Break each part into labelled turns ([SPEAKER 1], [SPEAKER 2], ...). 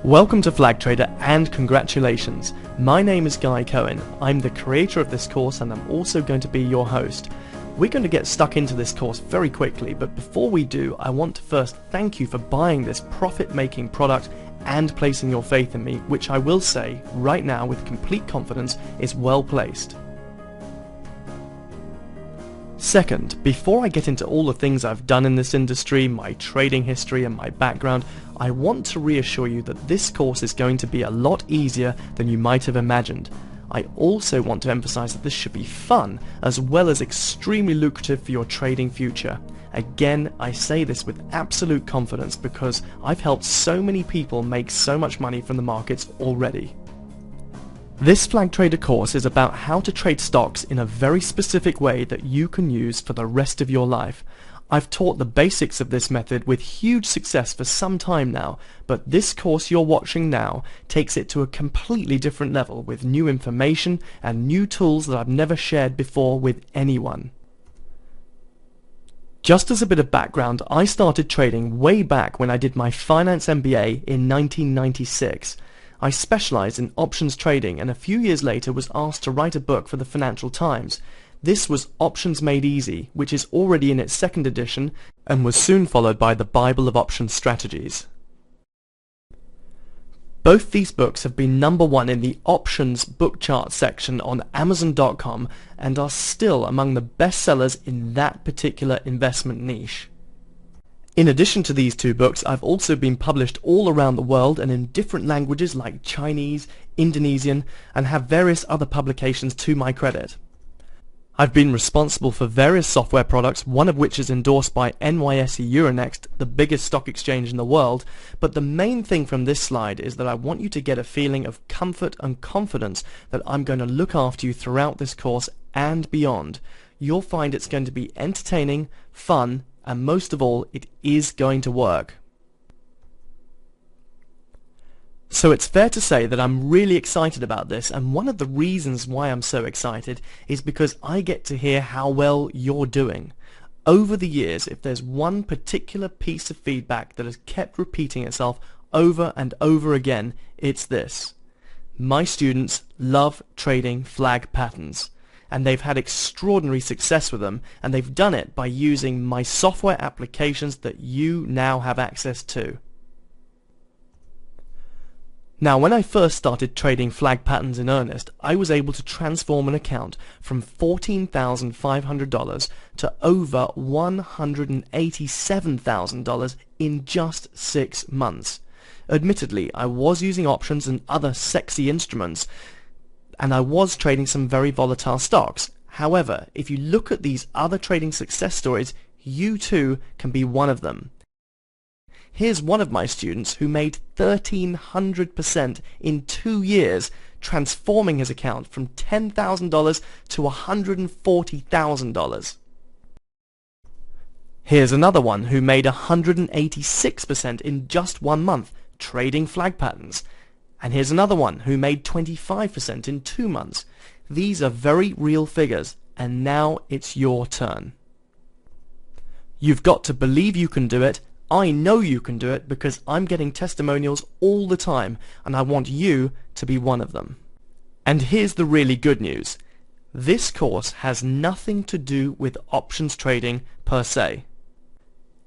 [SPEAKER 1] Welcome to Flag Trader and congratulations. My name is Cohen. I'm the creator of this course and I'm also going to be your host. We're going to get stuck into this course very quickly, but before we do, I want to first thank you for buying this profit-making product and placing your faith in me, which I will say right now with complete confidence is well placed. Second, before I get into all the things I've done in this industry, my trading history and my background, I want to reassure you that this course is going to be a lot easier than you might have imagined. I also want to emphasize that this should be fun, as well as extremely lucrative for your trading future. Again, I say this with absolute confidence because I've helped so many people make so much money from the markets already. This Flag Trader course is about how to trade stocks in a very specific way that you can use for the rest of your life. I've taught the basics of this method with huge success for some time now, but this course you're watching now takes it to a completely different level with new information and new tools that I've never shared before with anyone. Just as a bit of background, I started trading way back when I did my finance MBA in 1996. I specialized in options trading and a few years later was asked to write a book for the Financial Times. This was Options Made Easy, which is already in its second edition and was soon followed by the Bible of Options Strategies. Both these books have been #1 in the options book chart section on Amazon.com and are still among the best sellers in that particular investment niche. In addition to these two books, I've also been published all around the world and in different languages like Chinese, Indonesian, and have various other publications to my credit. I've been responsible for various software products, one of which is endorsed by NYSE Euronext, the biggest stock exchange in the world, but the main thing from this slide is that I want you to get a feeling of comfort and confidence that I'm going to look after you throughout this course and beyond. You'll find it's going to be entertaining, fun, and most of all, it is going to work. So it's fair to say that I'm really excited about this, and one of the reasons why I'm so excited is because I get to hear how well you're doing. Over the years, if there's one particular piece of feedback that has kept repeating itself over and over again, it's this. My students love trading flag patterns, and they've had extraordinary success with them, and they've done it by using my software applications that you now have access to. Now, when I first started trading flag patterns in earnest, I was able to transform an account from $14,500 to over $187,000 in just 6 months. Admittedly, I was using options and other sexy instruments, and I was trading some very volatile stocks. However, if you look at these other trading success stories, you too can be one of them. Here's one of my students who made 1,300% in 2 years, transforming his account from $10,000 to $140,000. Here's another one who made 186% in just 1 month, trading flag patterns. And here's another one who made 25% in 2 months. These are very real figures, and now it's your turn. You've got to believe you can do it. I know you can do it because I'm getting testimonials all the time, and I want you to be one of them. And here's the really good news. This course has nothing to do with options trading per se.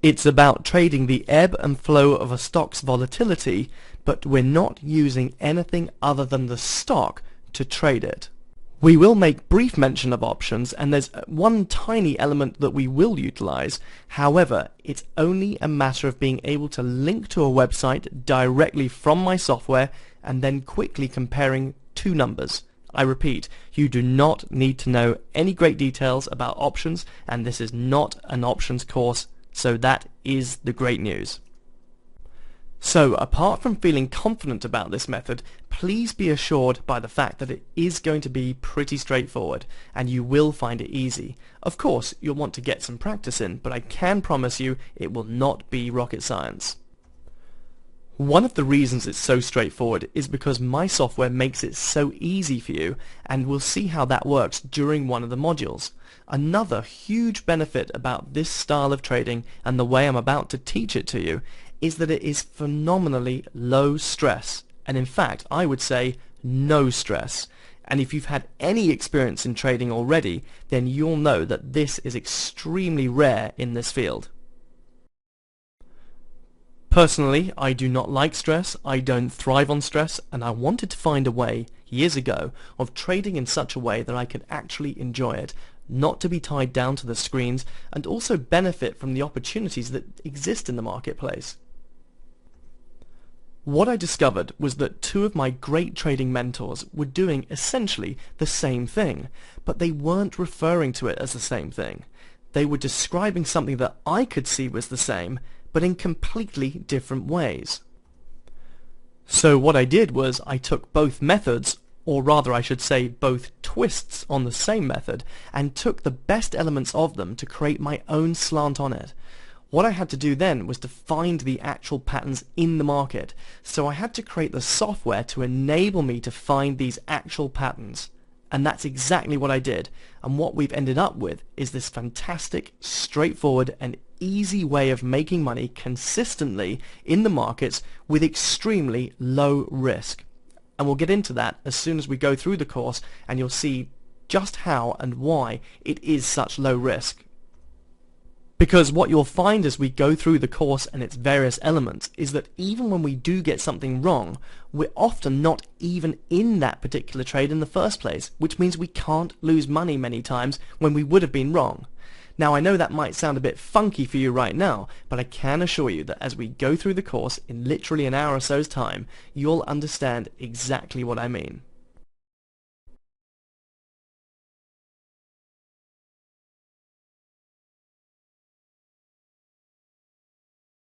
[SPEAKER 1] It's about trading the ebb and flow of a stock's volatility, but we're not using anything other than the stock to trade it. We will make brief mention of options, and there's one tiny element that we will utilize. However, it's only a matter of being able to link to a website directly from my software and then quickly comparing two numbers. I repeat, you do not need to know any great details about options, and this is not an options course, so that is the great news. So, apart from feeling confident about this method, please be assured by the fact that it is going to be pretty straightforward, and you will find it easy. Of course, you'll want to get some practice in, but I can promise you it will not be rocket science. One of the reasons it's so straightforward is because my software makes it so easy for you, and we'll see how that works during one of the modules. Another huge benefit about this style of trading and the way I'm about to teach it to you is that it is phenomenally low stress, and in fact I would say no stress. And if you've had any experience in trading already, then you'll know that this is extremely rare in this field. Personally, I do not like stress, I don't thrive on stress, and I wanted to find a way, years ago, of trading in such a way that I could actually enjoy it, not to be tied down to the screens, and also benefit from the opportunities that exist in the marketplace. What I discovered was that two of my great trading mentors were doing essentially the same thing, but they weren't referring to it as the same thing. They were describing something that I could see was the same, but in completely different ways. So what I did was I took both methods, or rather I should say both twists on the same method, and took the best elements of them to create my own slant on it. What I had to do then was to find the actual patterns in the market, so I had to create the software to enable me to find these actual patterns. And that's exactly what I did, and what we've ended up with is this fantastic, straightforward and easy way of making money consistently in the markets with extremely low risk. And we'll get into that as soon as we go through the course, and you'll see just how and why it is such low risk. Because what you'll find as we go through the course and its various elements is that even when we do get something wrong, we're often not even in that particular trade in the first place, which means we can't lose money many times when we would have been wrong. Now I know that might sound a bit funky for you right now, but I can assure you that as we go through the course in literally an hour or so's time, you'll understand exactly what I mean.